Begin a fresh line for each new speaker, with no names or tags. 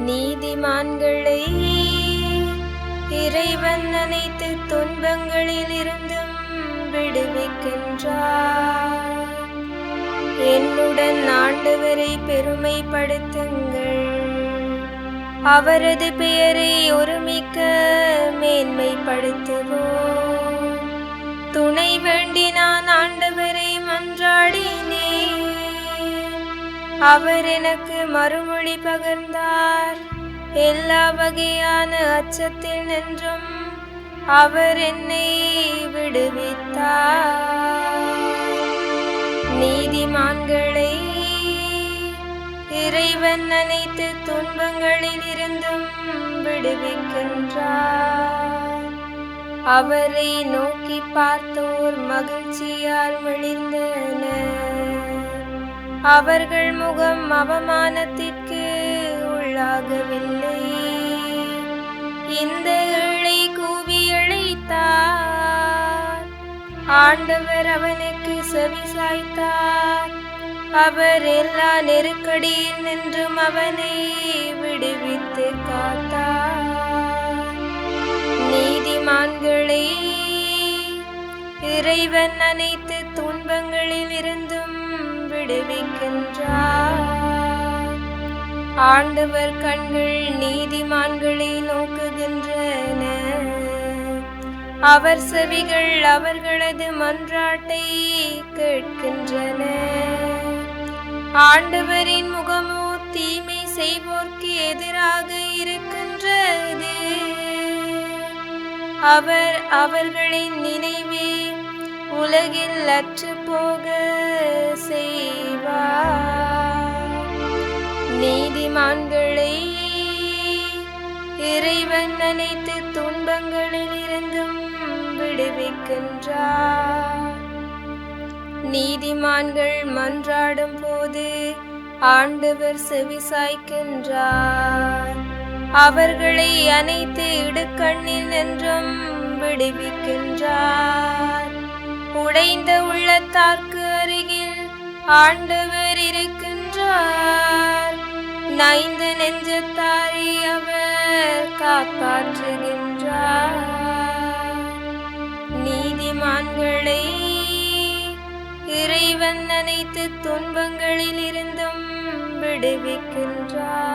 நீதிமான்களை இறைவன் அனைத்து துன்பங்களில் இருந்தும் விடுவிக்கின்றார். என்னுடன் ஆண்டவரை பெருமைப்படுத்துங்கள், அவரது பெயரை ஒருமிக்க மேன்மைப்படுத்துவோம். துணை வேண்டி நான் ஆண்டவரை மன்றாடினேன், அவர் எனக்கு மறுமொழி பகர்ந்தார். எல்லா வகையான அச்சத்தில் நின்றும் அவர் என்னை விடுவித்தார். நீதிமான்களை இறைவன் அனைத்து துன்பங்களில் இருந்தும் விடுவிக்கின்றார். அவரை நோக்கி பார்த்தோர் மகிழ்ச்சியால் மிளிர்ந்தனர். அவர்கள் முகம் அவமானத்திற்கு உள்ளாகவில்லை. இந்த ஏழை கூவி அழைத்தார், ஆண்டவர் அவனுக்கு செவிசாய்த்தார். அவர் எல்லா நெருக்கடியில் நின்றும் அவனை விடுவித்து காத்தார். நீதிமான்களை இறைவன் அனைத்து துன்பங்களில் இருந்தும் விடுவிக்கின்றார். ஆண்டவர் கண்கள் நீதிமான்களை நோக்குகின்றன, அவர் செவிகள் அவர்களது மன்றாட்டை கேட்கின்றன. ஆண்டவரின் முகமோ தீமை செய்வோர்க்கு எதிராக இருக்கின்றது, அவர் அவர்களின் நினைவே உலகில் அற்று போக செய்வார். நீதிமான்களை இறைவன் அனைத்து துன்பங்களில் இருந்தும் விடுவிக்கின்றார். நீதிமான்கள் மன்றாடும் போது ஆண்டவர் செவிசாய்க்கின்றார். அவர்களை அனைத்து இடுக்கண்ணில் நின்றும் விடுவிக்கின்றார். உடைந்த உள்ளத்தார்க்கு அருகில் ஆண்டவர் இருக்கின்றார். நைந்த நெஞ்சத்தாரை அவர் காப்பாற்றுகின்றார். நீதிமான்களை இறைவன் அனைத்து துன்பங்களில் இருந்தும் விடுவிக்கின்றார்.